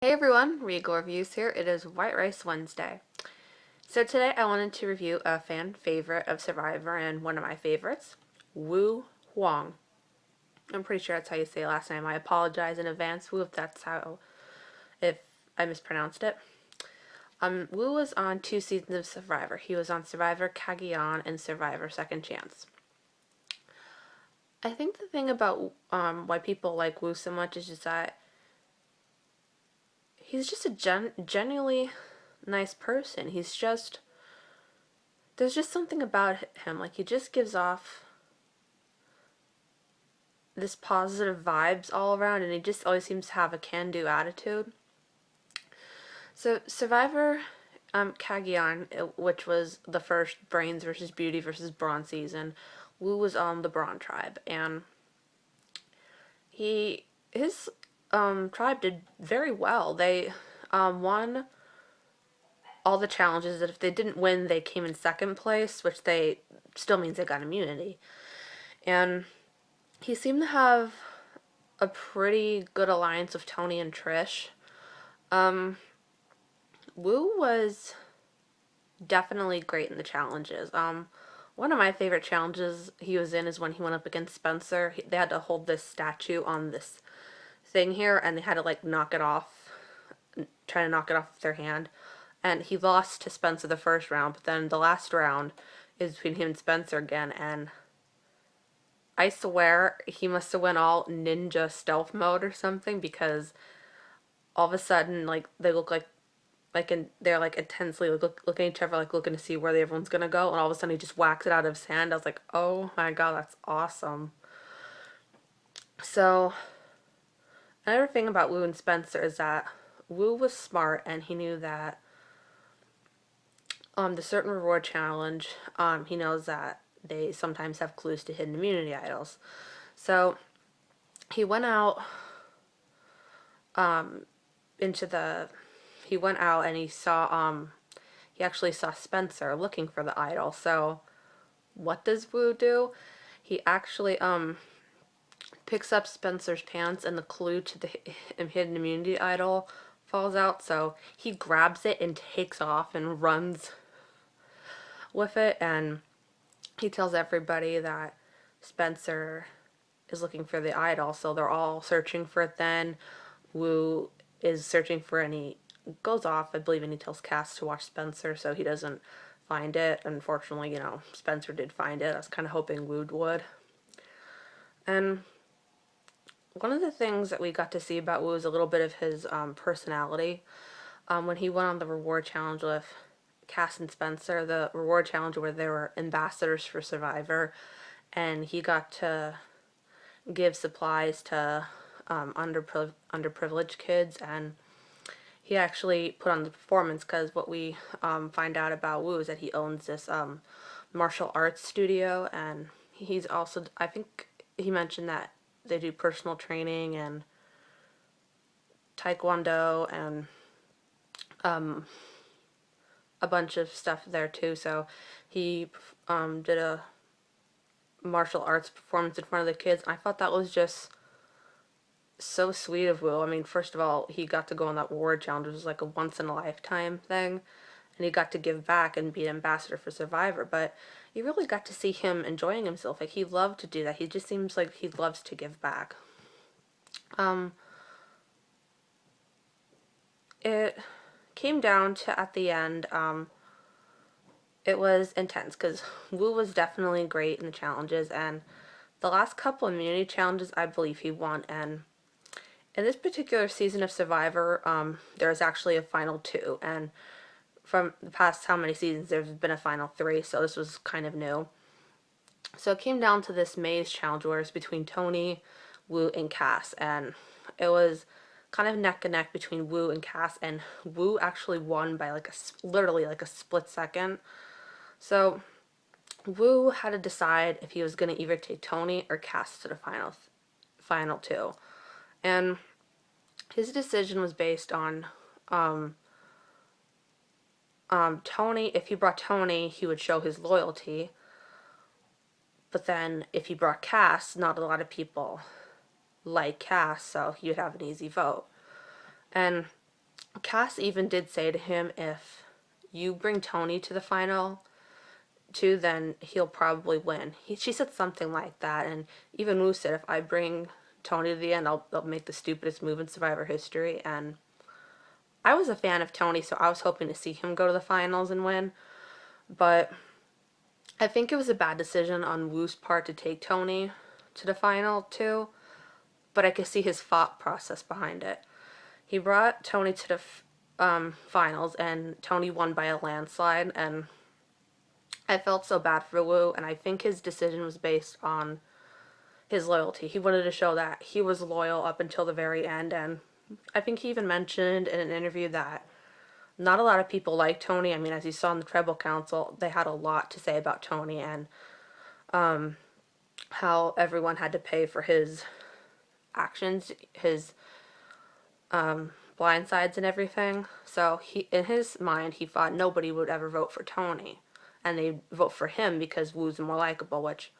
Hey everyone, Regal Reviews here. It is White Rice Wednesday. So today I wanted to review a fan favorite of Survivor and one of my favorites, Woo Huang. I'm pretty sure that's how you say it last name. I apologize in advance, Woo, if I mispronounced it. Woo was on 2 seasons of Survivor. He was on Survivor Cagayan and Survivor Second Chance. I think the thing about why people like Woo so much is just that he's just a genuinely nice person. There's just something about him. Like, he just gives off this positive vibes all around, and he just always seems to have a can-do attitude. So, Survivor Cagayan, which was the first Brains versus Beauty versus Brawn season, Wu was on the Brawn tribe, and his tribe did very well. They won all the challenges. That if they didn't win, they came in second place, which they still means they got immunity. And he seemed to have a pretty good alliance with Tony and Trish. Wu was definitely great in the challenges. One of my favorite challenges he was in is when he went up against Spencer. They had to hold this statue on this thing here, and they had to like knock it off, try to knock it off with their hand. And he lost to Spencer the first round, but then the last round is between him and Spencer again, and I swear he must have went all ninja stealth mode or something, because all of a sudden, like, they look they're like intensely looking at each other, like looking to see where everyone's gonna go, and all of a sudden he just whacks it out of his hand. I was like, oh my god, that's awesome. So another thing about Wu and Spencer is that Wu was smart, and he knew that the certain reward challenge, he knows that they sometimes have clues to hidden immunity idols. So he went out into the he went out and he actually saw Spencer looking for the idol. So what does Wu do? He actually picks up Spencer's pants, and the clue to the hidden immunity idol falls out. So he grabs it and takes off and runs with it, and he tells everybody that Spencer is looking for the idol. So they're all searching for it then. Wu is searching for it, and he goes off, I believe, and he tells Cass to watch Spencer so he doesn't find it. Unfortunately, Spencer did find it. I was kind of hoping Wu would. And one of the things that we got to see about Wu is a little bit of his personality. When he went on the reward challenge with Cass and Spencer, the reward challenge where they were ambassadors for Survivor, and he got to give supplies to underprivileged kids, and he actually put on the performance, because what we find out about Wu is that he owns this martial arts studio, and he's also, I think he mentioned that they do personal training and taekwondo and a bunch of stuff there too. So he did a martial arts performance in front of the kids. I thought that was just so sweet of Will. I mean, first of all, he got to go on that award challenge, which was like a once in a lifetime thing, and he got to give back and be an ambassador for Survivor. But you really got to see him enjoying himself. Like, he loved to do that. He just seems like he loves to give back. It came down to, at the end, it was intense, because Wu was definitely great in the challenges, and the last couple immunity challenges, I believe he won. And in this particular season of Survivor, there was actually a final 2, and from the past how many seasons, there's been a final 3, so this was kind of new. So it came down to this maze challenge where it's between Tony, Wu, and Cass, and it was kind of neck and neck between Wu and Cass, and Wu actually won by literally like a split second. So Wu had to decide if he was going to either take Tony or Cass to the final 2. And his decision was based on Tony. If he brought Tony, he would show his loyalty. But then if he brought Cass, not a lot of people like Cass, so he would have an easy vote. And Cass even did say to him, if you bring Tony to the final too, then he'll probably win. She said something like that, and even Wu said, if I bring Tony to the end, I'll make the stupidest move in Survivor history. And I was a fan of Tony, so I was hoping to see him go to the finals and win. But I think it was a bad decision on Wu's part to take Tony to the final too. But I could see his thought process behind it. He brought Tony to the finals, and Tony won by a landslide, and I felt so bad for Wu, and I think his decision was based on his loyalty. He wanted to show that he was loyal up until the very end, and I think he even mentioned in an interview that not a lot of people like Tony. I mean, as you saw in the Tribal Council, they had a lot to say about Tony and how everyone had to pay for his actions, his blindsides and everything. So he, in his mind, he thought nobody would ever vote for Tony, and they'd vote for him because Wu's more likable, which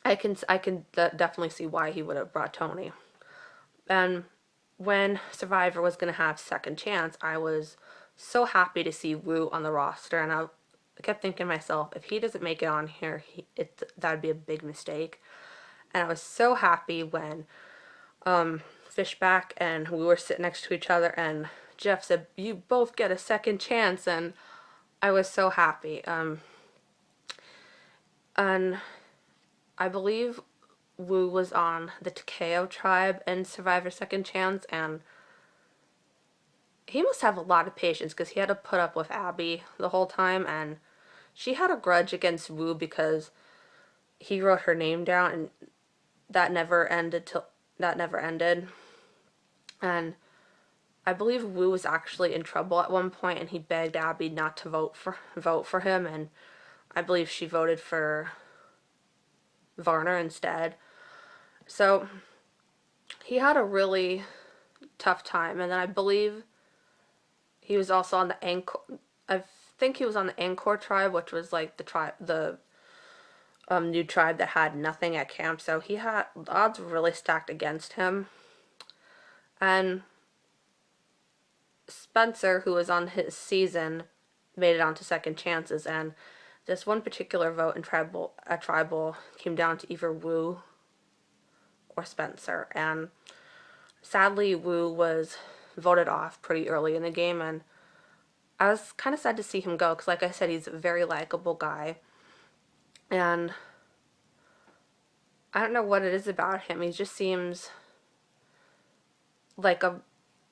I can definitely see why he would have brought Tony. And when Survivor was going to have second chance, I was so happy to see Wu on the roster, and I kept thinking to myself, if he doesn't make it on here, that'd be a big mistake. And I was so happy when Fishback and we were sitting next to each other, and Jeff said, "You both get a second chance," and I was so happy. And I believe Wu was on the Takeo tribe in Survivor Second Chance, and he must have a lot of patience because he had to put up with Abby the whole time, and she had a grudge against Wu because he wrote her name down, and that never ended. And I believe Wu was actually in trouble at one point, and he begged Abby not to vote for him, and I believe she voted for Varner instead. So he had a really tough time, and then I believe he was also on the Angkor. I think he was on the Angkor tribe, which was like the new tribe that had nothing at camp. So he had the odds were really stacked against him. And Spencer, who was on his season, made it on to second chances, and this one particular vote in tribal came down to either Wu or Spencer, and sadly Wu was voted off pretty early in the game, and I was kind of sad to see him go because, like I said, he's a very likable guy, and I don't know what it is about him. He just seems like a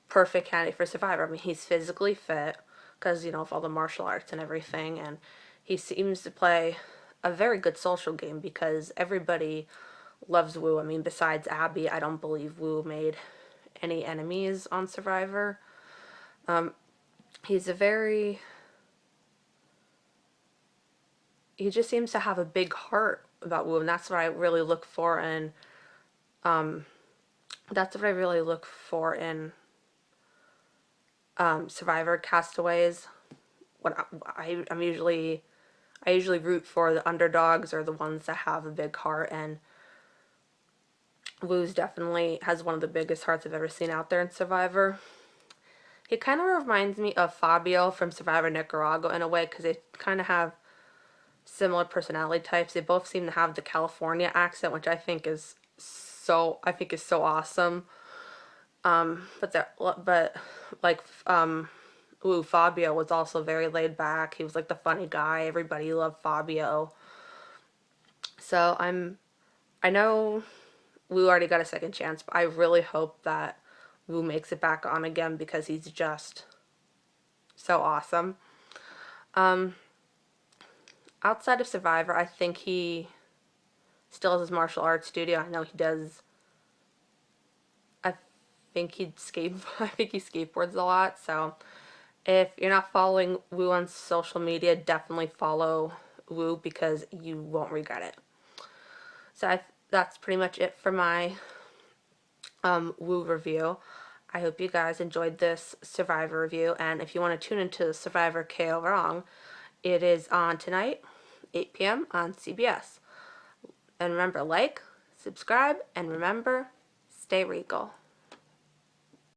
perfect candidate for Survivor. I mean, he's physically fit because, you know, of all the martial arts and everything, and he seems to play a very good social game because everybody loves Wu. I mean, besides Abby, I don't believe Wu made any enemies on Survivor. He's a very... He just seems to have a big heart about Wu, and that's what I really look for in... that's what I really look for in Survivor castaways. When I usually root for the underdogs or the ones that have a big heart, and Wu's definitely has one of the biggest hearts I've ever seen out there in Survivor. He kind of reminds me of Fabio from Survivor Nicaragua in a way because they kind of have similar personality types. They both seem to have the California accent, which I think is so awesome. But Fabio was also very laid back. He was like the funny guy. Everybody loved Fabio. So I know Wu already got a second chance, but I really hope that Wu makes it back on again because he's just so awesome. Outside of Survivor, I think he still has his martial arts studio. I know he does. I think he skateboards a lot. So if you're not following Wu on social media, definitely follow Wu because you won't regret it. So that's pretty much it for my Wu review. I hope you guys enjoyed this Survivor review, and if you want to tune into Survivor KO Wrong, it is on tonight, 8 p.m. on CBS. And remember, like, subscribe, and remember, stay regal.